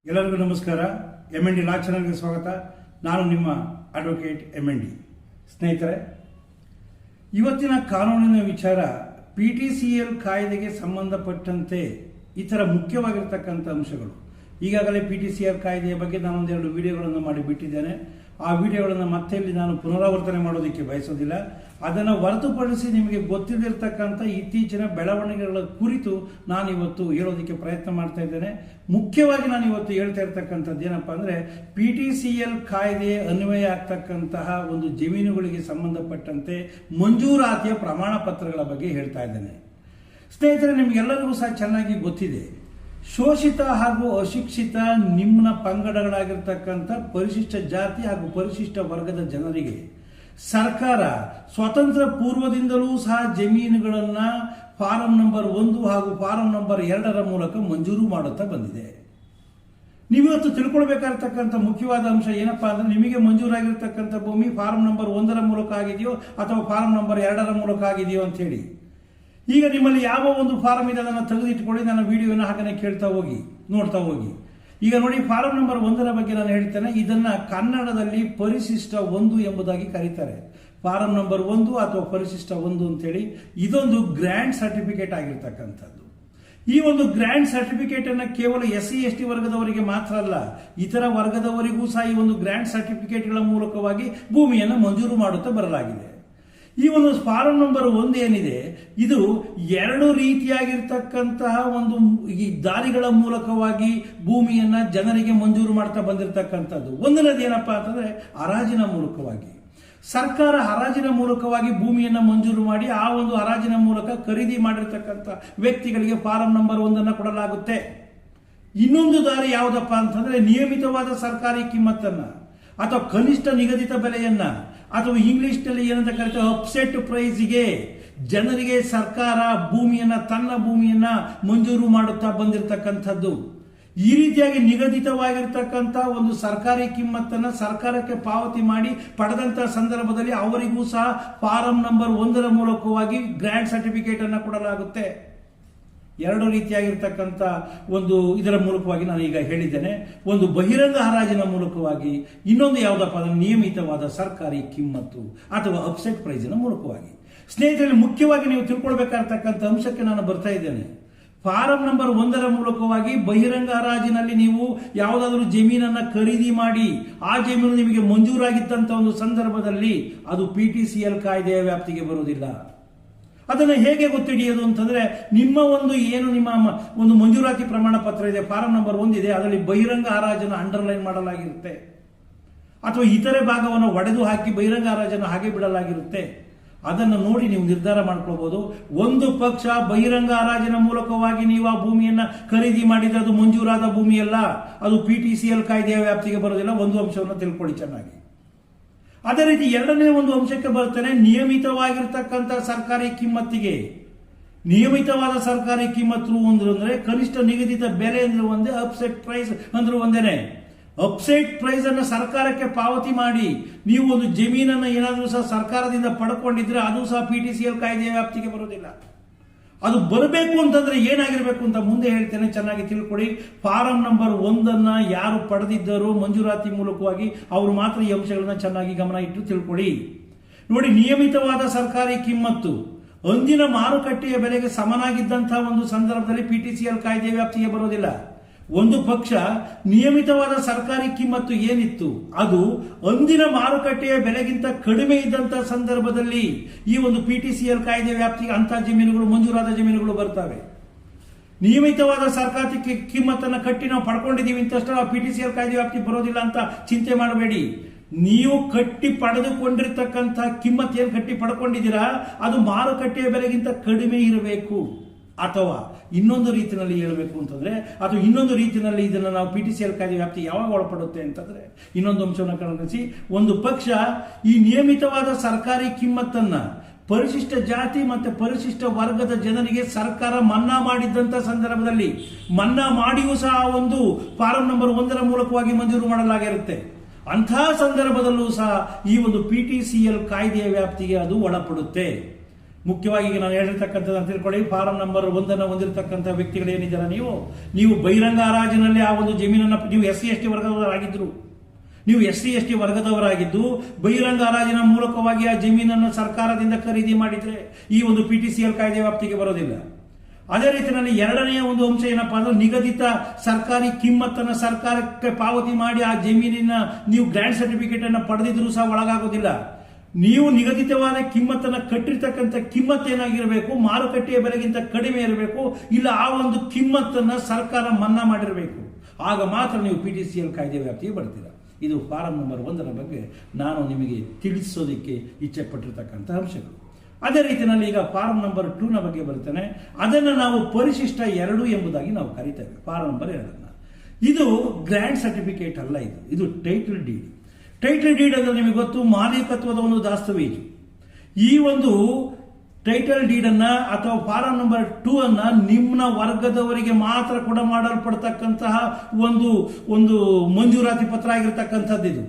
ಎಲ್ಲರಿಗೂ ನಮಸ್ಕಾರ. MND ಲಾ ಚಾನಲ್ಗೆ ಸ್ವಾಗತ. ನಾನು ನಿಮ್ಮ ಅಡ್ವೊಕೇಟ್ MND. ಸ್ನೇಹಿತರೆ, ಇವತ್ತಿನ ಕಾನೂನಿನ ವಿಚಾರ PTCL ಕಾಯ್ದೆಗೆ ಸಂಬಂಧಪಟ್ಟಂತೆ ಇತರ ಮುಖ್ಯವಾಗಿರ್ತಕ್ಕಂಥ ಅಂಶಗಳು. ಈಗಾಗಲೇ PTCL ಕಾಯ್ದೆಯ ಬಗ್ಗೆ ನಾನು ಒಂದೆರಡು ವಿಡಿಯೋಗಳನ್ನು ಮಾಡಿ ಬಿಟ್ಟಿದ್ದೇನೆ. ಆ ವಿಡಿಯೋಗಳನ್ನು ಮತ್ತೆ ಇಲ್ಲಿ ನಾನು ಪುನರಾವರ್ತನೆ ಮಾಡೋದಕ್ಕೆ ಬಯಸೋದಿಲ್ಲ. ಅದನ್ನು ಹೊರತುಪಡಿಸಿ ನಿಮಗೆ ಗೊತ್ತಿದ್ದಿರ್ತಕ್ಕಂಥ ಇತ್ತೀಚಿನ ಬೆಳವಣಿಗೆಗಳ ಕುರಿತು ನಾನು ಇವತ್ತು ಹೇಳೋದಕ್ಕೆ ಪ್ರಯತ್ನ ಮಾಡ್ತಾ ಇದ್ದೇನೆ. ಮುಖ್ಯವಾಗಿ ನಾನು ಇವತ್ತು ಹೇಳ್ತಾ ಇರ್ತಕ್ಕಂಥದ್ದು ಏನಪ್ಪಾ ಅಂದ್ರೆ, PTCL ಕಾಯ್ದೆ ಅನ್ವಯ ಆಗ್ತಕ್ಕಂತಹ ಒಂದು ಜಮೀನುಗಳಿಗೆ ಸಂಬಂಧಪಟ್ಟಂತೆ ಮಂಜೂರಾತಿಯ ಪ್ರಮಾಣ ಪತ್ರಗಳ ಬಗ್ಗೆ ಹೇಳ್ತಾ ಇದ್ದೇನೆ. ಸ್ನೇಹಿತರೆ, ನಿಮಗೆಲ್ಲರಿಗೂ ಸಹ ಚೆನ್ನಾಗಿ ಗೊತ್ತಿದೆ, ಶೋಷಿತ ಹಾಗೂ ಅಶಿಕ್ಷಿತ ನಿಮ್ನ ಪಂಗಡಗಳಾಗಿರ್ತಕ್ಕಂಥ ಪರಿಶಿಷ್ಟ ಜಾತಿ ಹಾಗೂ ಪರಿಶಿಷ್ಟ ವರ್ಗದ ಜನರಿಗೆ ಸರ್ಕಾರ ಸ್ವತಂತ್ರ ಪೂರ್ವದಿಂದಲೂ ಸಹ ಜಮೀನುಗಳನ್ನ ಫಾರಂ ನಂಬರ್ 1 ಹಾಗೂ ಫಾರಂ ನಂಬರ್ 2 ಮೂಲಕ ಮಂಜೂರು ಮಾಡುತ್ತಾ ಬಂದಿದೆ. ನೀವಿವತ್ತು ತಿಳ್ಕೊಳ್ಬೇಕಾಗಿರ್ತಕ್ಕಂಥ ಮುಖ್ಯವಾದ ಅಂಶ ಏನಪ್ಪಾ ಅಂದ್ರೆ, ನಿಮಗೆ ಮಂಜೂರಾಗಿರ್ತಕ್ಕಂಥ ಭೂಮಿ ಫಾರಂ ನಂಬರ್ 1 ಮೂಲಕ ಆಗಿದೆಯೋ ಅಥವಾ ಫಾರಂ ನಂಬರ್ 2 ಮೂಲಕ ಆಗಿದೆಯೋ ಅಂತ ಹೇಳಿ. ಈಗ ನಿಮ್ಮಲ್ಲಿ ಯಾವ ಒಂದು ಫಾರಂ ಇದೆ ಅದನ್ನು ತೆಗೆದಿಟ್ಕೊಳ್ಳಿ, ನನ್ನ ವಿಡಿಯೋನ ಹಾಗೆ ಕೇಳ್ತಾ ಹೋಗಿ, ನೋಡ್ತಾ ಹೋಗಿ. ಈಗ ನೋಡಿ, ಫಾರಂ ನಂಬರ್ 1 ಬಗ್ಗೆ ನಾನು ಹೇಳ್ತೇನೆ. ಇದನ್ನ ಕನ್ನಡದಲ್ಲಿ ಪರಿಶಿಷ್ಟ 1 ಎಂಬುದಾಗಿ ಕರೀತಾರೆ. ಫಾರಂ ನಂಬರ್ 1 ಅಥವಾ ಪರಿಶಿಷ್ಟ 1 ಅಂತೇಳಿ ಇದೊಂದು ಗ್ರ್ಯಾಂಡ್ ಸರ್ಟಿಫಿಕೇಟ್ ಆಗಿರ್ತಕ್ಕಂಥದ್ದು. ಈ ಒಂದು ಗ್ರ್ಯಾಂಡ್ ಸರ್ಟಿಫಿಕೇಟ್ ಅನ್ನ ಕೇವಲ SC/ST ವರ್ಗದವರಿಗೆ ಮಾತ್ರ ಅಲ್ಲ, ಇತರ ವರ್ಗದವರಿಗೂ ಸಹ ಈ ಒಂದು ಗ್ರ್ಯಾಂಡ್ ಸರ್ಟಿಫಿಕೇಟ್ಗಳ ಮೂಲಕವಾಗಿ ಭೂಮಿಯನ್ನು ಮಂಜೂರು ಮಾಡುತ್ತಾ ಬರಲಾಗಿದೆ. ಈ ಒಂದು ಫಾರಂ ನಂಬರ್ 1 ಏನಿದೆ, ಇದು 2 ರೀತಿಯಾಗಿರ್ತಕ್ಕಂತಹ ಒಂದು ಈ ದಾರಿಗಳ ಮೂಲಕವಾಗಿ ಭೂಮಿಯನ್ನ ಜನರಿಗೆ ಮಂಜೂರು ಮಾಡ್ತಾ ಬಂದಿರತಕ್ಕಂಥದ್ದು. ಒಂದನೇದು ಏನಪ್ಪಾ ಅಂತಂದ್ರೆ, ಹರಾಜಿನ ಮೂಲಕವಾಗಿ ಸರ್ಕಾರ ಹರಾಜಿನ ಮೂಲಕವಾಗಿ ಭೂಮಿಯನ್ನ ಮಂಜೂರು ಮಾಡಿ ಆ ಒಂದು ಹರಾಜಿನ ಮೂಲಕ ಖರೀದಿ ಮಾಡಿರ್ತಕ್ಕಂಥ ವ್ಯಕ್ತಿಗಳಿಗೆ ಫಾರಂ ನಂಬರ್ 1 ಕೊಡಲಾಗುತ್ತೆ. ಇನ್ನೊಂದು ದಾರಿ ಯಾವುದಪ್ಪ ಅಂತಂದ್ರೆ, ನಿಯಮಿತವಾದ ಸರ್ಕಾರಿ ಕಿಮ್ಮತ್ತನ್ನ ಅಥವಾ ಕನಿಷ್ಠ ನಿಗದಿತ ಬೆಲೆಯನ್ನ ಅಥವಾ ಇಂಗ್ಲಿಷ್ ನಲ್ಲಿ ಏನಂತ ಕರೀತಾರೆ ಅಪ್ಸೆಟ್ ಪ್ರೈಸ್ಗೆ ಜನರಿಗೆ ಸರ್ಕಾರ ತನ್ನ ಭೂಮಿಯನ್ನ ಮಂಜೂರು ಮಾಡುತ್ತಾ ಬಂದಿರತಕ್ಕಂಥದ್ದು. ಈ ರೀತಿಯಾಗಿ ನಿಗದಿತವಾಗಿರ್ತಕ್ಕಂಥ ಒಂದು ಸರ್ಕಾರಿ ಕಿಮ್ಮತ್ತನ್ನ ಸರ್ಕಾರಕ್ಕೆ ಪಾವತಿ ಮಾಡಿ ಪಡೆದಂತಹ ಸಂದರ್ಭದಲ್ಲಿ ಅವರಿಗೂ ಸಹ ಫಾರಂ ನಂಬರ್ 1 ಮೂಲಕವಾಗಿ ಗ್ರ್ಯಾಂಡ್ ಸರ್ಟಿಫಿಕೇಟ್ ಅನ್ನ ಕೊಡಲಾಗುತ್ತೆ. 2 ರೀತಿಯಾಗಿರ್ತಕ್ಕಂಥ ಒಂದು ಇದರ ಮೂಲಕವಾಗಿ ನಾನು ಈಗ ಹೇಳಿದ್ದೇನೆ. ಒಂದು ಬಹಿರಂಗ ಹರಾಜಿನ ಮೂಲಕವಾಗಿ, ಇನ್ನೊಂದು ಯಾವುದಪ್ಪ ಅಂದ್ರೆ ನಿಯಮಿತವಾದ ಸರ್ಕಾರಿ ಕಿಮ್ಮತ್ತು ಅಥವಾ ಅಪ್ಸೆಟ್ ಪ್ರೈಸಿನ ಮೂಲಕವಾಗಿ. ಸ್ನೇಹಿತರಲ್ಲಿ, ಮುಖ್ಯವಾಗಿ ನೀವು ತಿಳ್ಕೊಳ್ಬೇಕಾಗಿರ್ತಕ್ಕಂಥ ಅಂಶಕ್ಕೆ ನಾನು ಬರ್ತಾ ಇದ್ದೇನೆ. ಫಾರಂ ನಂಬರ್ 1 ಮೂಲಕವಾಗಿ ಬಹಿರಂಗ ಹರಾಜಿನಲ್ಲಿ ನೀವು ಯಾವುದಾದ್ರೂ ಜಮೀನನ್ನ ಖರೀದಿ ಮಾಡಿ ಆ ಜಮೀನು ನಿಮಗೆ ಮಂಜೂರಾಗಿದ್ದಂತ ಒಂದು ಸಂದರ್ಭದಲ್ಲಿ ಅದು PTCL ಕಾಯ್ದೆಯ ವ್ಯಾಪ್ತಿಗೆ ಬರುವುದಿಲ್ಲ. ಅದನ್ನು ಹೇಗೆ ಗೊತ್ತಿಡಿಯೋದು ಅಂತಂದ್ರೆ, ನಿಮ್ಮ ಒಂದು ಮಂಜೂರಾತಿ ಪ್ರಮಾಣ ಪತ್ರ ಇದೆ, ಫಾರಂ ನಂಬರ್ 1 ಇದೆ, ಅದರಲ್ಲಿ ಬಹಿರಂಗ ಹರಾಜನ್ನು ಅಂಡರ್ಲೈನ್ ಮಾಡಲಾಗಿರುತ್ತೆ ಅಥವಾ ಇತರೆ ಭಾಗವನ್ನು ಒಡೆದು ಹಾಕಿ ಬಹಿರಂಗ ಹರಾಜನ್ನು ಹಾಗೆ ಬಿಡಲಾಗಿರುತ್ತೆ. ಅದನ್ನು ನೋಡಿ ನೀವು ನಿರ್ಧಾರ ಮಾಡ್ಕೊಳ್ಬಹುದು. ಒಂದು ಪಕ್ಷ ಬಹಿರಂಗ ಹರಾಜಿನ ಮೂಲಕವಾಗಿ ನೀವು ಆ ಭೂಮಿಯನ್ನ ಖರೀದಿ ಮಾಡಿದ್ರೆ ಅದು ಮಂಜೂರಾದ ಭೂಮಿಯಲ್ಲ, ಅದು PTCL ಕಾಯ್ದೆಯ ವ್ಯಾಪ್ತಿಗೆ ಬರೋದಿಲ್ಲ. ಒಂದು ಅಂಶವನ್ನು ತಿಳ್ಕೊಳ್ಳಿ ಚೆನ್ನಾಗಿ. ಅದೇ ರೀತಿ 2ನೇ ಒಂದು ಅಂಶಕ್ಕೆ ಬರ್ತೇನೆ, ನಿಯಮಿತವಾಗಿರ್ತಕ್ಕಂಥ ಸರ್ಕಾರಿ ಕಿಮ್ಮತ್ತಿಗೆ. ನಿಯಮಿತವಾದ ಸರ್ಕಾರಿ ಕಿಮ್ಮತ್ತು ಅಂದ್ರೆ ಕನಿಷ್ಠ ನಿಗದಿತ ಬೆಲೆ ಅಂದ್ರೆ ಒಂದೇ, ಅಪ್ಸೆಟ್ ಪ್ರೈಸ್ ಅಂದ್ರೆ ಒಂದೇನೆ. ಅಪ್ಸೆಟ್ ಪ್ರೈಸ್ ಅನ್ನು ಸರ್ಕಾರಕ್ಕೆ ಪಾವತಿ ಮಾಡಿ ನೀವು ಒಂದು ಜಮೀನನ್ನ ಏನಾದರೂ ಸಹ ಸರ್ಕಾರದಿಂದ ಪಡ್ಕೊಂಡಿದ್ರೆ ಅದು ಸಹ PTCL ಕಾಯ್ದೆಯ ವ್ಯಾಪ್ತಿಗೆ ಬರೋದಿಲ್ಲ. ಅದು ಬರಬೇಕು ಅಂತಂದ್ರೆ ಏನಾಗಿರ್ಬೇಕು ಅಂತ ಮುಂದೆ ಹೇಳ್ತೇನೆ, ಚೆನ್ನಾಗಿ ತಿಳ್ಕೊಳ್ಳಿ. ಫಾರಂ ನಂಬರ್ 1 ಯಾರು ಪಡೆದಿದ್ದರೋ ಮಂಜೂರಾತಿ ಮೂಲಕವಾಗಿ ಅವರು ಮಾತ್ರ ಈ ಅಂಶಗಳನ್ನ ಚೆನ್ನಾಗಿ ಗಮನ ಇಟ್ಟು ತಿಳ್ಕೊಳ್ಳಿ. ನೋಡಿ, ನಿಯಮಿತವಾದ ಸರ್ಕಾರಿ ಕಿಮ್ಮತ್ತು ಅಂದಿನ ಮಾರುಕಟ್ಟೆಯ ಬೆಲೆಗೆ ಸಮನಾಗಿದ್ದಂತಹ ಒಂದು ಸಂದರ್ಭದಲ್ಲಿ PTCL ಕಾಯ್ದೆಯ ವ್ಯಾಪ್ತಿಗೆ ಬರೋದಿಲ್ಲ. ಒಂದು ಪಕ್ಷ ನಿಯಮಿತವಾದ ಸರ್ಕಾರಿ ಕಿಮ್ಮತ್ತು ಏನಿತ್ತು ಅದು ಅಂದಿನ ಮಾರುಕಟ್ಟೆಯ ಬೆಲೆಗಿಂತ ಕಡಿಮೆ ಇದ್ದಂತಹ ಸಂದರ್ಭದಲ್ಲಿ ಈ ಒಂದು PTCL ಕಾಯ್ದೆ ವ್ಯಾಪ್ತಿಗೆ ಅಂತಹ ಜಮೀನುಗಳು, ಮಂಜೂರಾದ ಜಮೀನುಗಳು ಬರ್ತವೆ. ನಿಯಮಿತವಾದ ಸರ್ಕಾರಿ ಕಿಮ್ಮತ್ತನ್ನು ಕಟ್ಟಿ ನಾವು ಪಡ್ಕೊಂಡಿದ್ದೀವಿ ಅಂತಷ್ಟೇ PTCL ಕಾಯ್ದೆ ವ್ಯಾಪ್ತಿ ಬರೋದಿಲ್ಲ ಅಂತ ಚಿಂತೆ ಮಾಡಬೇಡಿ. ನೀವು ಕಟ್ಟಿ ಪಡೆದುಕೊಂಡಿರ್ತಕ್ಕಂಥ ಕಿಮ್ಮತ್ತು ಏನು ಕಟ್ಟಿ ಪಡ್ಕೊಂಡಿದ್ದೀರಾ ಅದು ಮಾರುಕಟ್ಟೆಯ ಬೆಲೆಗಿಂತ ಕಡಿಮೆ ಇರಬೇಕು. ಅಥವಾ ಇನ್ನೊಂದು ರೀತಿಯಲ್ಲಿ ಹೇಳಬೇಕು ಅಂತಂದ್ರೆ, ಅಥವಾ ಇನ್ನೊಂದು ರೀತಿಯಲ್ಲಿ ಇದನ್ನು ನಾವು PTCL ಕಾಯ್ದೆ ವ್ಯಾಪ್ತಿ ಯಾವಾಗ ಒಳಪಡುತ್ತೆ ಅಂತಂದ್ರೆ, ಇನ್ನೊಂದು ಅಂಶವನ್ನು ಗಮನಿಸಿ. ಒಂದು ಪಕ್ಷ ಈ ನಿಯಮಿತವಾದ ಸರ್ಕಾರಿ ಕಿಮ್ಮತ್ತನ್ನ ಪರಿಶಿಷ್ಟ ಜಾತಿ ಮತ್ತು ಪರಿಶಿಷ್ಟ ವರ್ಗದ ಜನರಿಗೆ ಸರ್ಕಾರ ಮನ್ನಾ ಮಾಡಿದ್ದಂತ ಸಂದರ್ಭದಲ್ಲಿ, ಮನ್ನಾ ಮಾಡಿಯೂ ಸಹ ಒಂದು ಫಾರಂ ನಂಬರ್ 1 ಮೂಲಕವಾಗಿ ಮಂಜೂರು ಮಾಡಲಾಗಿರುತ್ತೆ. ಅಂತಹ ಸಂದರ್ಭದಲ್ಲೂ ಸಹ ಈ ಒಂದು PTCL ಕಾಯ್ದೆಯ ವ್ಯಾಪ್ತಿಗೆ ಅದು ಒಳಪಡುತ್ತೆ. ಮುಖ್ಯವಾಗಿ ಈಗ ನಾನು ಹೇಳಿರ್ತಕ್ಕಂಥದ್ದು ತಿಳ್ಕೊಳ್ಳಿ, ಫಾರಂ ನಂಬರ್ 1 ಹೊಂದಿರತಕ್ಕಂಥ ವ್ಯಕ್ತಿಗಳು ಏನಿದ್ದೀರಾ ನೀವು ಬಹಿರಂಗ ಹರಾಜಿನಲ್ಲಿ ಆ ಒಂದು ಜಮೀನನ್ನು ನೀವು SC/ST ವರ್ಗದವರಾಗಿದ್ರು, ನೀವು SC/ST ವರ್ಗದವರಾಗಿದ್ದು ಬಹಿರಂಗ ಹರಾಜಿನ ಮೂಲಕವಾಗಿ ಆ ಜಮೀನನ್ನು ಸರ್ಕಾರದಿಂದ ಖರೀದಿ ಮಾಡಿದ್ರೆ ಈ ಒಂದು PTCL ಕಾಯ್ದೆ ವ್ಯಾಪ್ತಿಗೆ ಬರೋದಿಲ್ಲ. ಅದೇ ರೀತಿಯಲ್ಲಿ ಎರಡನೆಯ ಒಂದು ಅಂಶ ಏನಪ್ಪಾ ಅಂದ್ರೆ, ನಿಗದಿತ ಸರ್ಕಾರಿ ಕಿಮ್ಮತ್ತನ್ನು ಸರ್ಕಾರಕ್ಕೆ ಪಾವತಿ ಮಾಡಿ ಆ ಜಮೀನಿನ ನೀವು ಗ್ರ್ಯಾಂಡ್ ಸರ್ಟಿಫಿಕೇಟ್ ಅನ್ನು ಪಡೆದಿದ್ರು ಸಹ ಒಳಗಾಗೋದಿಲ್ಲ. ನೀವು ನಿಗದಿತವಾದ ಕಿಮ್ಮತ್ತನ್ನು ಕಟ್ಟಿರ್ತಕ್ಕಂಥ ಕಿಮ್ಮತ್ ಏನಾಗಿರಬೇಕು, ಮಾರುಕಟ್ಟೆಯ ಬೆಲೆಗಿಂತ ಕಡಿಮೆ ಇರಬೇಕು, ಇಲ್ಲ ಆ ಒಂದು ಕಿಮ್ಮತ್ತನ್ನು ಸರ್ಕಾರ ಮನ್ನಾ ಮಾಡಿರಬೇಕು. ಆಗ ಮಾತ್ರ ನೀವು PTCL ಕಾಯ್ದೆ ವ್ಯಾಪ್ತಿಗೆ ಬರ್ತೀರಾ. ಇದು ಫಾರಂ ನಂಬರ್ 1 ಬಗ್ಗೆ ನಾನು ನಿಮಗೆ ತಿಳಿಸೋದಕ್ಕೆ ಇಚ್ಛೆ ಪಟ್ಟಿರ್ತಕ್ಕಂಥ ಅಂಶಗಳು. ಅದೇ ರೀತಿಯಲ್ಲಿ ಈಗ ಫಾರಂ ನಂಬರ್ 2 ಬಗ್ಗೆ ಬರ್ತೇನೆ. ಅದನ್ನು ನಾವು ಪರಿಶಿಷ್ಟ 2 ಎಂಬುದಾಗಿ ನಾವು ಕರಿತೇವೆ. ಫಾರಂ ನಂಬರ್ 2 ಇದು ಗ್ರ್ಯಾಂಡ್ ಸರ್ಟಿಫಿಕೇಟ್ ಅಲ್ಲ, ಇದು ಟೈಟಲ್ ಡೀಡ್. ಟೈಟಲ್ ಡೀಡ್ ಅಂದ್ರೆ ನಿಮಗೆ ಗೊತ್ತು, ಮಾಲೀಕತ್ವದ ಒಂದು ದಾಸ್ತವೇಜು. ಈ ಒಂದು ಟೈಟಲ್ ಡೀಡ್ ಅನ್ನ ಅಥವಾ ಫಾರಂ ನಂಬರ್ 2 ಅನ್ನ ನಿಮ್ನ ವರ್ಗದವರಿಗೆ ಮಾತ್ರ ಕೊಡ ಮಾಡಲ್ಪಡ್ತಕ್ಕಂತಹ ಒಂದು ಮಂಜೂರಾತಿ ಪತ್ರ ಆಗಿರತಕ್ಕಂಥದ್ದು ಇದು.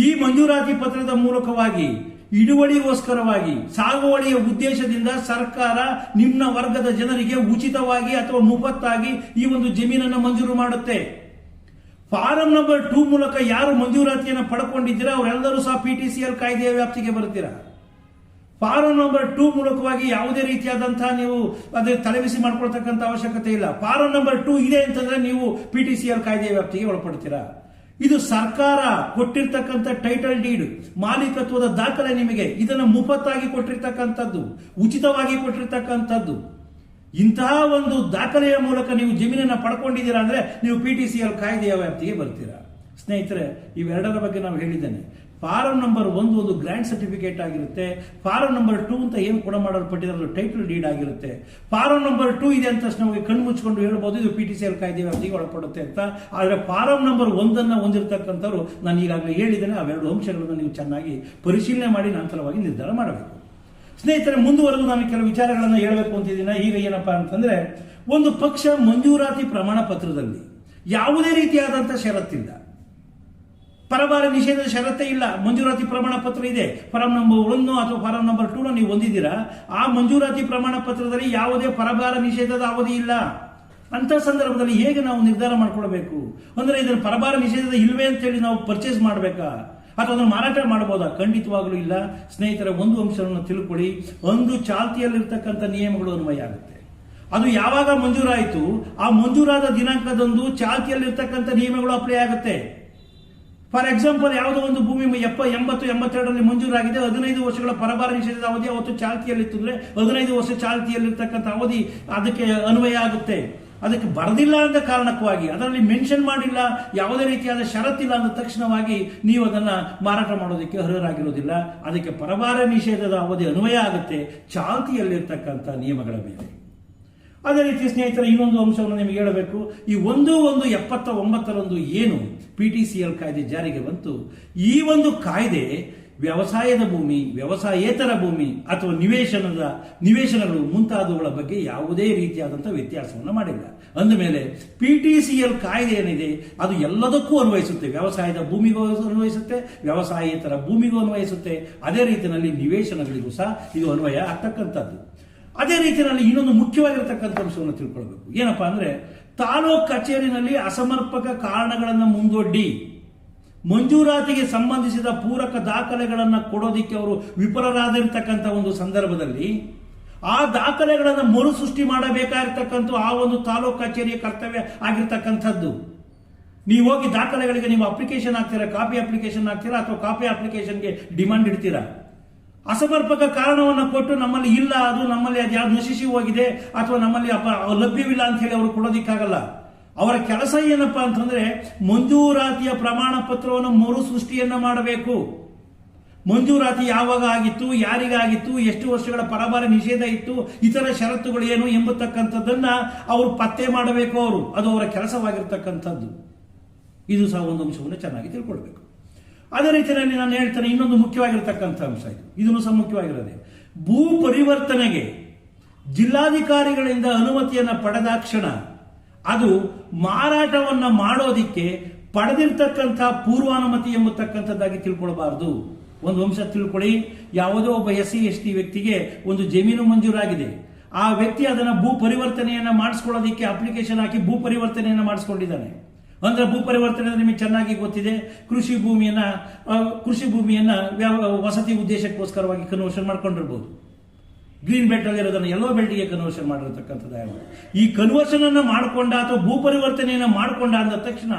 ಈ ಮಂಜೂರಾತಿ ಪತ್ರದ ಮೂಲಕವಾಗಿ ಹಿಡುವಳಿಗೋಸ್ಕರವಾಗಿ ಸಾಗುವಳಿಯ ಉದ್ದೇಶದಿಂದ ಸರ್ಕಾರ ನಿಮ್ಮ ವರ್ಗದ ಜನರಿಗೆ ಉಚಿತವಾಗಿ ಅಥವಾ ಮುಫತ್ತಾಗಿ ಈ ಒಂದು ಜಮೀನನ್ನು ಮಂಜೂರು ಮಾಡುತ್ತೆ. ಫಾರಂ ನಂಬರ್ 2 ಮೂಲಕ ಯಾರು ಮಂಜೂರಾತಿಯನ್ನು ಪಡ್ಕೊಂಡಿದ್ದೀರಾ ಅವರೆಲ್ಲರೂ ಸಹ PTCL ಕಾಯ್ದೆಯ ವ್ಯಾಪ್ತಿಗೆ ಬರ್ತೀರಾ. ಫಾರಂ ನಂಬರ್ 2 ಮೂಲಕವಾಗಿ ಯಾವುದೇ ರೀತಿಯಾದಂತಹ ನೀವು ಅದೇ ತಲೆಬಿಸಿ ಮಾಡ್ಕೊಳ್ತಕ್ಕಂಥ ಅವಶ್ಯಕತೆ ಇಲ್ಲ. ಫಾರಂ ನಂಬರ್ 2 ಇದೆ ಅಂತಂದ್ರೆ ನೀವು PTCL ಕಾಯ್ದೆಯ ವ್ಯಾಪ್ತಿಗೆ ಒಳಪಡ್ತೀರಾ. ಇದು ಸರ್ಕಾರ ಕೊಟ್ಟಿರ್ತಕ್ಕಂಥ ಟೈಟಲ್ ಡೀಡ್, ಮಾಲೀಕತ್ವದ ದಾಖಲೆ. ನಿಮಗೆ ಇದನ್ನು ಮುಫತ್ತಾಗಿ ಕೊಟ್ಟಿರ್ತಕ್ಕಂಥದ್ದು, ಉಚಿತವಾಗಿ ಕೊಟ್ಟಿರ್ತಕ್ಕಂಥದ್ದು. ಇಂತಹ ಒಂದು ದಾಖಲೆಯ ಮೂಲಕ ನೀವು ಜಮೀನನ್ನು ಪಡ್ಕೊಂಡಿದ್ದೀರಾ ಅಂದ್ರೆ ನೀವು PTCL ಕಾಯ್ದೆಯ ವ್ಯಾಪ್ತಿಗೆ ಬರ್ತೀರಾ. ಸ್ನೇಹಿತರೆ, ಇವೆರಡರ ಬಗ್ಗೆ ನಾವು ಹೇಳಿದ್ದೇನೆ. ಫಾರಂ ನಂಬರ್ 1 ಒಂದು ಗ್ರ್ಯಾಂಡ್ ಸರ್ಟಿಫಿಕೇಟ್ ಆಗಿರುತ್ತೆ. ಫಾರಂ ನಂಬರ್ 2 ಅಂತ ಏನು ಕೊಡ ಮಾಡಲ್ಪಟ್ಟಿರೋ ಟೈಟಲ್ ಡೀಡ್ ಆಗಿರುತ್ತೆ. ಫಾರಂ ನಂಬರ್ 2 ಇದೆ ಅಂತ ನಮಗೆ ಕಣ್ಣು ಮುಚ್ಚಿಕೊಂಡು ಹೇಳ್ಬೋದು ಇದು PTCL ಕಾಯ್ದೆ ವ್ಯಾಪ್ತಿಗೆ ಒಳಪಡುತ್ತೆ ಅಂತ. ಆದರೆ ಫಾರಂ ನಂಬರ್ 1 ಹೊಂದಿರತಕ್ಕಂಥವ್ರು ನಾನು ಈಗಾಗಲೇ ಹೇಳಿದ್ದೇನೆ, ಅವೆರಡು ಅಂಶಗಳನ್ನು ನೀವು ಚೆನ್ನಾಗಿ ಪರಿಶೀಲನೆ ಮಾಡಿ ನಂತರವಾಗಿ ನಿರ್ಧಾರ ಮಾಡಬೇಕು. ಸ್ನೇಹಿತರೆ, ಮುಂದುವರೆದು ನಾನು ಕೆಲವು ವಿಚಾರಗಳನ್ನು ಹೇಳಬೇಕು ಅಂತಿದ್ದೀನಿ. ಈಗ ಏನಪ್ಪಾ ಅಂತಂದ್ರೆ, ಒಂದು ಪಕ್ಷ ಮಂಜೂರಾತಿ ಪ್ರಮಾಣ ಪತ್ರದಲ್ಲಿ ಯಾವುದೇ ರೀತಿಯಾದಂತಹ ಷರತ್ತಿಲ್ಲ, ಪರಭಾರ ನಿಷೇಧದ ಷರತ್ತೇ ಇಲ್ಲ. ಮಂಜೂರಾತಿ ಪ್ರಮಾಣ ಪತ್ರ ಇದೆ. ಫಾರಂ ನಂಬರ್ 1 ಅಥವಾ ಫಾರಂ ನಂಬರ್ 2 ನೀವು ಹೊಂದಿದ್ದೀರಾ. ಆ ಮಂಜೂರಾತಿ ಪ್ರಮಾಣ ಪತ್ರದಲ್ಲಿ ಯಾವುದೇ ಪರಭಾರ ನಿಷೇಧದ ಅವಧಿ ಇಲ್ಲ. ಅಂತ ಸಂದರ್ಭದಲ್ಲಿ ಹೇಗೆ ನಾವು ನಿರ್ಧಾರ ಮಾಡ್ಕೊಳ್ಬೇಕು ಅಂದ್ರೆ, ಇದನ್ನು ಪರಭಾರ ನಿಷೇಧದ ಇಲ್ವೇ ಅಂತ ಹೇಳಿ ನಾವು ಪರ್ಚೇಸ್ ಮಾಡಬೇಕಾ ಅಥವಾ ಅದನ್ನು ಮಾರಾಟ ಮಾಡಬಹುದಾ? ಖಂಡಿತವಾಗಲೂ ಇಲ್ಲ. ಸ್ನೇಹಿತರ, ಒಂದು ಅಂಶವನ್ನು ತಿಳ್ಕೊಳ್ಳಿ, ಒಂದು ಚಾಲ್ತಿಯಲ್ಲಿರ್ತಕ್ಕಂಥ ನಿಯಮಗಳು ಅನ್ವಯ ಆಗುತ್ತೆ. ಅದು ಯಾವಾಗ ಮಂಜೂರಾಯಿತು ಆ ಮಂಜೂರಾದ ದಿನಾಂಕದಂದು ಚಾಲ್ತಿಯಲ್ಲಿರ್ತಕ್ಕಂಥ ನಿಯಮಗಳು ಅಪ್ಲೈ ಆಗುತ್ತೆ. ಫಾರ್ ಎಕ್ಸಾಂಪಲ್, ಯಾವುದೋ ಒಂದು ಭೂಮಿ 80-82ರಲ್ಲಿ ಮಂಜೂರಾಗಿದೆ, 15 ವರ್ಷಗಳ ಪರಭಾರ ನಿಷೇಧದ ಅವಧಿ ಅವತ್ತು ಚಾಲ್ತಿಯಲ್ಲಿತ್ತು ಅಂದ್ರೆ 15 ವರ್ಷ ಚಾಲ್ತಿಯಲ್ಲಿರ್ತಕ್ಕಂಥ ಅವಧಿ ಅದಕ್ಕೆ ಅನ್ವಯ ಆಗುತ್ತೆ. ಅದಕ್ಕೆ ಬರದಿಲ್ಲ ಅಂದ ಕಾರಣಕ್ಕಾಗಿ ಅದರಲ್ಲಿ ಮೆನ್ಷನ್ ಮಾಡಿಲ್ಲ, ಯಾವುದೇ ರೀತಿಯಾದ ಷರತ್ತಿಲ್ಲ ಅಂದ ತಕ್ಷಣವಾಗಿ ನೀವು ಅದನ್ನ ಮಾರಾಟ ಮಾಡೋದಕ್ಕೆ ಅರ್ಹರಾಗಿರೋದಿಲ್ಲ. ಅದಕ್ಕೆ ಪರಭಾರ ನಿಷೇಧದ ಅವಧಿ ಅನ್ವಯ ಆಗುತ್ತೆ ಚಾಲ್ತಿಯಲ್ಲಿರ್ತಕ್ಕಂಥ ನಿಯಮಗಳ ಮೇಲೆ. ಅದೇ ರೀತಿ ಸ್ನೇಹಿತರೆ, ಇನ್ನೊಂದು ಅಂಶವನ್ನು ನಿಮಗೆ ಹೇಳಬೇಕು. ಈ 1/1/79ರಂದು ಏನು PTCL ಕಾಯ್ದೆ ಜಾರಿಗೆ ಬಂತು, ಈ ಒಂದು ಕಾಯ್ದೆ ವ್ಯವಸಾಯದ ಭೂಮಿ, ವ್ಯವಸಾಯೇತರ ಭೂಮಿ ಅಥವಾ ನಿವೇಶನಗಳು ಮುಂತಾದವುಗಳ ಬಗ್ಗೆ ಯಾವುದೇ ರೀತಿಯಾದಂತಹ ವ್ಯತ್ಯಾಸವನ್ನು ಮಾಡಿಲ್ಲ. ಅಂದಮೇಲೆ PTCL ಕಾಯ್ದೆ ಏನಿದೆ ಅದು ಎಲ್ಲದಕ್ಕೂ ಅನ್ವಯಿಸುತ್ತೆ. ವ್ಯವಸಾಯದ ಭೂಮಿಗೂ ಅನ್ವಯಿಸುತ್ತೆ, ವ್ಯವಸಾಯೇತರ ಭೂಮಿಗೂ ಅನ್ವಯಿಸುತ್ತೆ. ಅದೇ ರೀತಿಯಲ್ಲಿ ನಿವೇಶನಗಳಿಗೂ ಸಹ ಇದು ಅನ್ವಯ ಆಗ್ತಕ್ಕಂಥದ್ದು. ಅದೇ ರೀತಿಯಲ್ಲಿ ಇನ್ನೊಂದು ಮುಖ್ಯವಾಗಿರತಕ್ಕಂಥ ಅಂಶವನ್ನು ತಿಳ್ಕೊಳ್ಬೇಕು. ಏನಪ್ಪಾ ಅಂದ್ರೆ, ತಾಲೂಕು ಕಚೇರಿನಲ್ಲಿ ಅಸಮರ್ಪಕ ಕಾರಣಗಳನ್ನು ಮುಂದೊಡ್ಡಿ ಮಂಜೂರಾತಿಗೆ ಸಂಬಂಧಿಸಿದ ಪೂರಕ ದಾಖಲೆಗಳನ್ನು ಕೊಡೋದಿಕ್ಕೆ ಅವರು ವಿಫಲರಾದಿರ್ತಕ್ಕಂಥ ಒಂದು ಸಂದರ್ಭದಲ್ಲಿ ಆ ದಾಖಲೆಗಳನ್ನು ಮರು ಸೃಷ್ಟಿ ಮಾಡಬೇಕಾಗಿರ್ತಕ್ಕಂಥ ಆ ಒಂದು ತಾಲೂಕು ಕಚೇರಿಯ ಕರ್ತವ್ಯ ಆಗಿರ್ತಕ್ಕಂಥದ್ದು. ನೀವು ಹೋಗಿ ದಾಖಲೆಗಳಿಗೆ ನೀವು ಅಪ್ಲಿಕೇಶನ್ ಹಾಕ್ತೀರಾ, ಕಾಪಿ ಅಪ್ಲಿಕೇಶನ್ ಹಾಕ್ತೀರಾ ಅಥವಾ ಕಾಪಿ ಅಪ್ಲಿಕೇಶನ್ಗೆ ಡಿಮಾಂಡ್ ಇಡ್ತೀರಾ. ಅಸಮರ್ಪಕ ಕಾರಣವನ್ನು ಕೊಟ್ಟು ನಮ್ಮಲ್ಲಿ ಇಲ್ಲ, ಅದು ನಮ್ಮಲ್ಲಿ ಅದು ಯಾವ್ದು ನಶಿಸಿ ಹೋಗಿದೆ ಅಥವಾ ನಮ್ಮಲ್ಲಿ ಲಭ್ಯವಿಲ್ಲ ಅಂತ ಹೇಳಿ ಅವರು ಕೊಡೋದಿಕ್ಕಾಗಲ್ಲ. ಅವರ ಕೆಲಸ ಏನಪ್ಪಾ ಅಂತಂದ್ರೆ, ಮಂಜೂರಾತಿಯ ಪ್ರಮಾಣ ಪತ್ರವನ್ನು ಮರು ಸೃಷ್ಟಿಯನ್ನ ಮಾಡಬೇಕು. ಮಂಜೂರಾತಿ ಯಾವಾಗ ಆಗಿತ್ತು, ಯಾರಿಗಾಗಿತ್ತು, ಎಷ್ಟು ವರ್ಷಗಳ ಪರಭಾರ ನಿಷೇಧ ಇತ್ತು, ಇತರ ಷರತ್ತುಗಳು ಏನು ಎಂಬತಕ್ಕಂಥದ್ದನ್ನ ಅವರು ಪತ್ತೆ ಮಾಡಬೇಕು. ಅದು ಅವರ ಕೆಲಸವಾಗಿರ್ತಕ್ಕಂಥದ್ದು. ಇದು ಸಹ ಒಂದು ಅಂಶವನ್ನು ಚೆನ್ನಾಗಿ ತಿಳ್ಕೊಳ್ಬೇಕು. ಅದೇ ರೀತಿಯಲ್ಲಿ ನಾನು ಹೇಳ್ತೇನೆ, ಇನ್ನೊಂದು ಮುಖ್ಯವಾಗಿರ್ತಕ್ಕಂಥ ಅಂಶ ಇದನ್ನು ಸಹ ಮುಖ್ಯವಾಗಿರೋದೆ. ಭೂ ಪರಿವರ್ತನೆಗೆ ಜಿಲ್ಲಾಧಿಕಾರಿಗಳಿಂದ ಅನುಮತಿಯನ್ನು ಪಡೆದಾಕ್ಷಣ ಅದು ಮಾರಾಟವನ್ನ ಮಾಡೋದಿಕ್ಕೆ ಪಡೆದಿರ್ತಕ್ಕಂಥ ಪೂರ್ವಾನುಮತಿ ಎಂಬತಕ್ಕಂಥದ್ದಾಗಿ ತಿಳ್ಕೊಳ್ಬಾರ್ದು. ಒಂದು ಅಂಶ ತಿಳ್ಕೊಳ್ಳಿ, ಯಾವುದೋ ಒಬ್ಬ SC/ST ವ್ಯಕ್ತಿಗೆ ಒಂದು ಜಮೀನು ಮಂಜೂರಾಗಿದೆ. ಆ ವ್ಯಕ್ತಿ ಅದನ್ನ ಭೂ ಪರಿವರ್ತನೆಯನ್ನ ಮಾಡಿಸ್ಕೊಳ್ಳೋದಕ್ಕೆ ಅಪ್ಲಿಕೇಶನ್ ಹಾಕಿ ಭೂ ಪರಿವರ್ತನೆಯನ್ನ ಮಾಡಿಸ್ಕೊಂಡಿದ್ದಾನೆ. ಅಂದ್ರೆ ಭೂ ಪರಿವರ್ತನೆ ನಿಮಗೆ ಚೆನ್ನಾಗಿ ಗೊತ್ತಿದೆ. ಕೃಷಿ ಭೂಮಿಯನ್ನ ವಸತಿ ಉದ್ದೇಶಕ್ಕೋಸ್ಕರವಾಗಿ ಕನ್ವರ್ಷನ್ ಮಾಡ್ಕೊಂಡಿರ್ಬೋದು. ಗ್ರೀನ್ ಬೆಲ್ಟ್ ಅಲ್ಲಿ ಇರೋದನ್ನ ಯೆಲ್ಲೋ ಬೆಲ್ಟ್ಗೆ ಕನ್ವರ್ಷನ್ ಮಾಡಿರ್ತಕ್ಕಂಥದ್ದು. ಈ ಕನ್ವರ್ಷನ್ ಅನ್ನ ಮಾಡಿಕೊಂಡ ಅಥವಾ ಭೂ ಪರಿವರ್ತನೆಯನ್ನ ಮಾಡಿಕೊಂಡ ಅಂದ ತಕ್ಷಣ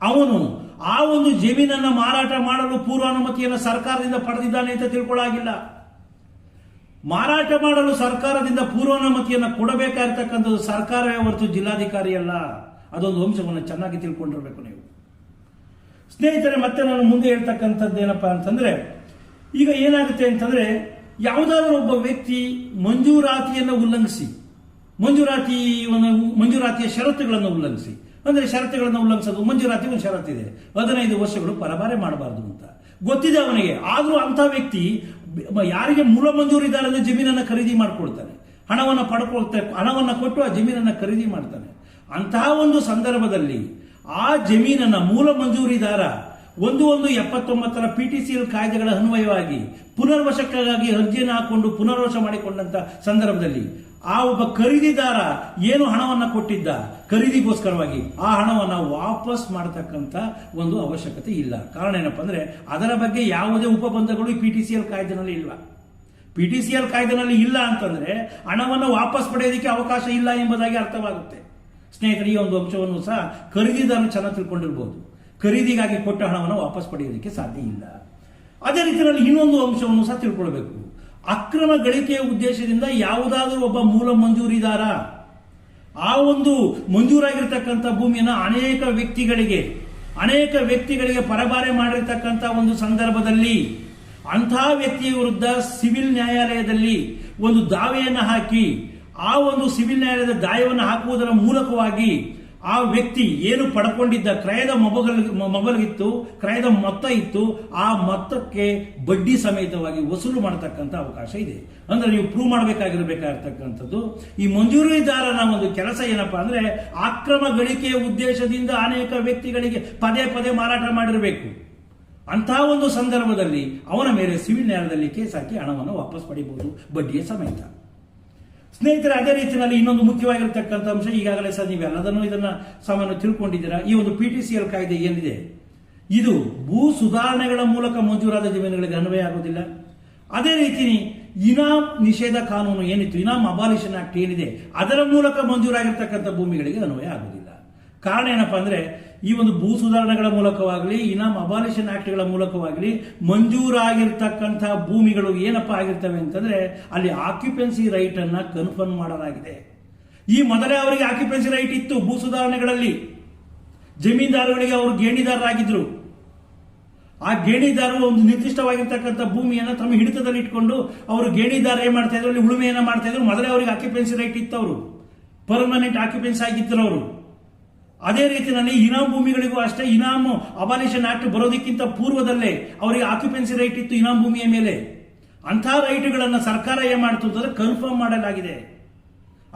ಅವನು ಆ ಒಂದು ಜಮೀನನ್ನ ಮಾರಾಟ ಮಾಡಲು ಪೂರ್ವಾನುಮತಿಯನ್ನು ಸರ್ಕಾರದಿಂದ ಪಡೆದಿದ್ದಾನೆ ಅಂತ ತಿಳ್ಕೊಳ್ಳಾಗಿಲ್ಲ. ಮಾರಾಟ ಮಾಡಲು ಸರ್ಕಾರದಿಂದ ಪೂರ್ವಾನುಮತಿಯನ್ನು ಕೊಡಬೇಕಾಗಿರ್ತಕ್ಕಂಥದ್ದು ಸರ್ಕಾರವೇ ಹೊರತು ಜಿಲ್ಲಾಧಿಕಾರಿ ಅಲ್ಲ. ಅದೊಂದು ಅಂಶವನ್ನು ಚೆನ್ನಾಗಿ ತಿಳ್ಕೊಂಡಿರ್ಬೇಕು ನೀವು ಸ್ನೇಹಿತರೆ. ಮತ್ತೆ ನಾನು ಮುಂದೆ ಹೇಳ್ತಕ್ಕಂಥದ್ದು ಏನಪ್ಪಾ ಅಂತಂದ್ರೆ, ಈಗ ಏನಾಗುತ್ತೆ ಅಂತಂದ್ರೆ, ಯಾವುದಾದ್ರೂ ಒಬ್ಬ ವ್ಯಕ್ತಿ ಮಂಜೂರಾತಿಯನ್ನು ಉಲ್ಲಂಘಿಸಿ, ಮಂಜೂರಾತಿಯ ಷರತ್ತುಗಳನ್ನು ಉಲ್ಲಂಘಿಸಿ, ಅಂದ್ರೆ ಷರತ್ತುಗಳನ್ನು ಉಲ್ಲಂಘಿಸೋದು, ಮಂಜೂರಾತಿ ಒಂದು ಷರತ್ತಿದೆ, 15 ವರ್ಷಗಳು ಪರಭಾರೆ ಮಾಡಬಾರದು ಅಂತ ಗೊತ್ತಿದೆ ಅವನಿಗೆ. ಆದ್ರೂ ಅಂತ ವ್ಯಕ್ತಿ ಯಾರಿಗೆ ಮೂಲ ಮಂಜೂರಿದಾರನ ಜಮೀನನ್ನು ಖರೀದಿ ಮಾಡಿಕೊಡ್ತಾನೆ, ಹಣವನ್ನು ಕೊಟ್ಟು ಆ ಜಮೀನನ್ನು ಖರೀದಿ ಮಾಡ್ತಾನೆ. ಅಂತಹ ಒಂದು ಸಂದರ್ಭದಲ್ಲಿ ಆ ಜಮೀನನ್ನ ಮೂಲ ಮಂಜೂರಿದಾರ 1179 PTCL ಕಾಯ್ದೆಗಳ ಅನ್ವಯವಾಗಿ ಪುನರ್ವಶಕ್ಕಾಗಿ ಅರ್ಜಿಯನ್ನು ಹಾಕೊಂಡು ಪುನರ್ವಶ ಮಾಡಿಕೊಂಡಂತ ಸಂದರ್ಭದಲ್ಲಿ ಆ ಒಬ್ಬ ಖರೀದಿದಾರ ಏನು ಹಣವನ್ನು ಕೊಟ್ಟಿದ್ದ ಖರೀದಿಗೋಸ್ಕರವಾಗಿ ಆ ಹಣವನ್ನು ವಾಪಸ್ ಮಾಡತಕ್ಕಂತ ಒಂದು ಅವಶ್ಯಕತೆ ಇಲ್ಲ. ಕಾರಣ ಏನಪ್ಪಾ ಅಂದ್ರೆ, ಅದರ ಬಗ್ಗೆ ಯಾವುದೇ ಉಪಬಂಧಗಳು ಈ PTCL ಕಾಯ್ದೆನಲ್ಲಿ ಇಲ್ವಾ. PTCL ಕಾಯ್ದೆನಲ್ಲಿ ಇಲ್ಲ ಅಂತಂದ್ರೆ ಹಣವನ್ನು ವಾಪಸ್ ಪಡೆಯೋದಕ್ಕೆ ಅವಕಾಶ ಇಲ್ಲ ಎಂಬುದಾಗಿ ಅರ್ಥವಾಗುತ್ತೆ. ಸ್ನೇಹಿತರೆ, ಈ ಒಂದು ಅಂಶವನ್ನು ಸಹ ಖರೀದಿದಾರರು ಚೆನ್ನಾಗಿ ತಿಳ್ಕೊಂಡಿರ್ಬೋದು. ಖರೀದಿಗಾಗಿ ಕೊಟ್ಟ ಹಣವನ್ನು ವಾಪಸ್ ಪಡೆಯೋದಕ್ಕೆ ಸಾಧ್ಯ ಇಲ್ಲ. ಅದೇ ರೀತಿಯಲ್ಲಿ ಇನ್ನೊಂದು ಅಂಶವನ್ನು ಸಹ ತಿಳ್ಕೊಳ್ಬೇಕು. ಅಕ್ರಮ ಗಳಿಕೆಯ ಉದ್ದೇಶದಿಂದ ಯಾವುದಾದ್ರೂ ಒಬ್ಬ ಮೂಲ ಮಂಜೂರಿದಾರ ಆ ಒಂದು ಮಂಜೂರಾಗಿರ್ತಕ್ಕಂಥ ಭೂಮಿಯನ್ನು ಅನೇಕ ವ್ಯಕ್ತಿಗಳಿಗೆ ಪರಭಾರೆ ಮಾಡಿರ್ತಕ್ಕಂಥ ಒಂದು ಸಂದರ್ಭದಲ್ಲಿ ಅಂತಹ ವ್ಯಕ್ತಿಯ ವಿರುದ್ಧ ಸಿವಿಲ್ ನ್ಯಾಯಾಲಯದಲ್ಲಿ ಒಂದು ದಾವೆಯನ್ನು ಹಾಕಿ ಆ ಒಂದು ಸಿವಿಲ್ ನ್ಯಾಯಾಲಯದ ದಾಯವನ್ನು ಹಾಕುವುದರ ಮೂಲಕವಾಗಿ ಆ ವ್ಯಕ್ತಿ ಏನು ಪಡ್ಕೊಂಡಿದ್ದ ಕ್ರಯದ ಮೊಬೈಲ್ಗಿತ್ತು, ಕ್ರಯದ ಮೊತ್ತ ಇತ್ತು, ಆ ಮೊತ್ತಕ್ಕೆ ಬಡ್ಡಿ ಸಮೇತವಾಗಿ ವಸೂಲು ಮಾಡತಕ್ಕಂಥ ಅವಕಾಶ ಇದೆ. ಅಂದ್ರೆ ನೀವು ಪ್ರೂವ್ ಮಾಡಬೇಕಾಗಿರಬೇಕಾಗಿರ್ತಕ್ಕಂಥದ್ದು ಈ ಮಂಜೂರಿದಾರನ ಒಂದು ಕೆಲಸ ಏನಪ್ಪಾ ಅಂದ್ರೆ, ಅಕ್ರಮ ಗಳಿಕೆಯ ಉದ್ದೇಶದಿಂದ ಅನೇಕ ವ್ಯಕ್ತಿಗಳಿಗೆ ಪದೇ ಪದೇ ಮಾರಾಟ ಮಾಡಿರಬೇಕು. ಅಂತಹ ಒಂದು ಸಂದರ್ಭದಲ್ಲಿ ಅವನ ಮೇಲೆ ಸಿವಿಲ್ ನ್ಯಾಯಾಲಯದಲ್ಲಿ ಕೇಸ್ ಹಾಕಿ ಹಣವನ್ನು ವಾಪಸ್ ಪಡೆಯಬಹುದು ಬಡ್ಡಿಯ ಸಮೇತ. ಸ್ನೇಹಿತರೆ, ಅದೇ ರೀತಿಯಲ್ಲಿ ಇನ್ನೊಂದು ಮುಖ್ಯವಾಗಿರ್ತಕ್ಕಂಥ ಅಂಶ, ಈಗಾಗಲೇ ಸಹ ನೀವೆಲ್ಲದನ್ನು ಇದನ್ನ ಸಾಮಾನ್ಯ ತಿಳ್ಕೊಂಡಿದ್ದೀರಾ. ಈ ಒಂದು PTCL ಕಾಯ್ದೆ ಏನಿದೆ, ಇದು ಭೂ ಸುಧಾರಣೆಗಳ ಮೂಲಕ ಮಂಜೂರಾದ ಜಮೀನುಗಳಿಗೆ ಅನ್ವಯ ಆಗುವುದಿಲ್ಲ. ಅದೇ ರೀತಿ ಇನಾಮ್ ನಿಷೇಧ ಕಾನೂನು ಏನಿತ್ತು, ಇನಾಮ್ ಅಬಾಲಿಷನ್ ಆಕ್ಟ್ ಏನಿದೆ, ಅದರ ಮೂಲಕ ಮಂಜೂರಾಗಿರ್ತಕ್ಕಂಥ ಭೂಮಿಗಳಿಗೆ ಅನ್ವಯ ಆಗುವುದಿಲ್ಲ. ಕಾರಣ ಏನಪ್ಪಾ ಅಂದ್ರೆ, ಈ ಒಂದು ಭೂ ಸುಧಾರಣೆಗಳ ಮೂಲಕವಾಗಲಿ ಇನಾಮ್ ಅಬಾಲಿಷನ್ ಆಕ್ಟ್ಗಳ ಮೂಲಕವಾಗಲಿ ಮಂಜೂರಾಗಿರ್ತಕ್ಕಂಥ ಭೂಮಿಗಳು ಏನಪ್ಪಾ ಆಗಿರ್ತವೆ ಅಂತಂದ್ರೆ, ಅಲ್ಲಿ ಆಕ್ಯುಪೆನ್ಸಿ ರೈಟ್ ಅನ್ನ ಕನ್ಫರ್ಮ್ ಮಾಡಲಾಗಿದೆ. ಈ ಮೊದಲೇ ಅವರಿಗೆ ಆಕ್ಯುಪೆನ್ಸಿ ರೈಟ್ ಇತ್ತು. ಭೂ ಸುಧಾರಣೆಗಳಲ್ಲಿ ಜಮೀನ್ದಾರಗಳಿಗೆ ಅವರು ಗೇಣಿದಾರರಾಗಿದ್ರು. ಆ ಗೇಣಿದಾರರು ಒಂದು ನಿರ್ದಿಷ್ಟವಾಗಿರ್ತಕ್ಕಂಥ ಭೂಮಿಯನ್ನು ತಮ್ಮ ಹಿಡಿತದಲ್ಲಿ ಇಟ್ಕೊಂಡು ಅವರು ಗೇಣಿದಾರ ಏನ್ ಮಾಡ್ತಾ ಇದ್ರು, ಅಲ್ಲಿ ಉಳುಮೆಯನ್ನ ಮಾಡ್ತಾ ಇದ್ರು. ಮೊದಲೇ ಅವರಿಗೆ ಆಕ್ಯುಪೆನ್ಸಿ ರೈಟ್ ಇತ್ತು, ಅವರು ಪರ್ಮನೆಂಟ್ ಆಕ್ಯುಪೆನ್ಸಿ ಆಗಿದ್ರು ಅವರು. ಅದೇ ರೀತಿಯಲ್ಲಿ ಇನಾಮ್ ಭೂಮಿಗಳಿಗೂ ಅಷ್ಟೇ, ಇನಾಮ್ ಅಬಾಲಿಷನ್ ಆಕ್ಟ್ ಬರೋದಕ್ಕಿಂತ ಪೂರ್ವದಲ್ಲೇ ಅವರಿಗೆ ಆಕ್ಯುಪೆನ್ಸಿ ರೈಟ್ ಇತ್ತು ಇನಾಮ್ ಭೂಮಿಯ ಮೇಲೆ. ಅಂತಹ ರೈಟ್ಗಳನ್ನು ಸರ್ಕಾರ ಏನ್ ಮಾಡ್ತಂದ್ರೆ ಕನ್ಫರ್ಮ್ ಮಾಡಲಾಗಿದೆ.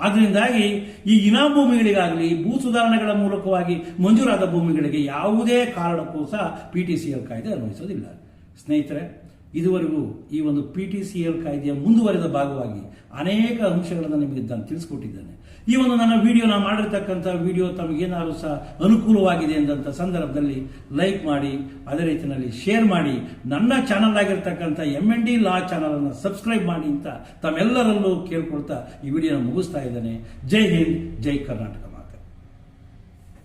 ಆದ್ರಿಂದಾಗಿ ಈ ಇನಾಮ್ ಭೂಮಿಗಳಿಗಾಗಲಿ ಭೂ ಸುಧಾರಣೆಗಳ ಮೂಲಕವಾಗಿ ಮಂಜೂರಾದ ಭೂಮಿಗಳಿಗೆ ಯಾವುದೇ ಕಾರಣಕ್ಕೂ ಸಹ PTCL ಕಾಯ್ದೆ ಅನ್ವಯಿಸೋದಿಲ್ಲ. ಸ್ನೇಹಿತರೆ, ಇದುವರೆಗೂ ಈ ಒಂದು PTCL ಕಾಯ್ದೆಯ ಮುಂದುವರೆದ ಭಾಗವಾಗಿ ಅನೇಕ ಅಂಶಗಳನ್ನು ನಿಮಗೆ ನಾನು ತಿಳಿಸ್ಕೊಟ್ಟಿದ್ದೇನೆ. ಈ ಒಂದು ನನ್ನ ವಿಡಿಯೋ ಮಾಡಿರ್ತಕ್ಕಂಥ ವಿಡಿಯೋ ತಮಗೇನಾದರೂ ಸಹ ಅನುಕೂಲವಾಗಿದೆ ಎಂದಂಥ ಸಂದರ್ಭದಲ್ಲಿ ಲೈಕ್ ಮಾಡಿ, ಅದೇ ರೀತಿಯಲ್ಲಿ ಶೇರ್ ಮಾಡಿ, ನನ್ನ ಚಾನಲ್ ಆಗಿರ್ತಕ್ಕಂಥ MND ಲಾ ಚಾನಲ್ ಅನ್ನು ಸಬ್ಸ್ಕ್ರೈಬ್ ಮಾಡಿ ಅಂತ ತಮ್ಮೆಲ್ಲರಲ್ಲೂ ಕೇಳ್ಕೊಳ್ತಾ ಈ ವಿಡಿಯೋನ ಮುಗಿಸ್ತಾ ಇದ್ದೇನೆ. ಜೈ ಹಿಂದ್, ಜೈ ಕರ್ನಾಟಕ.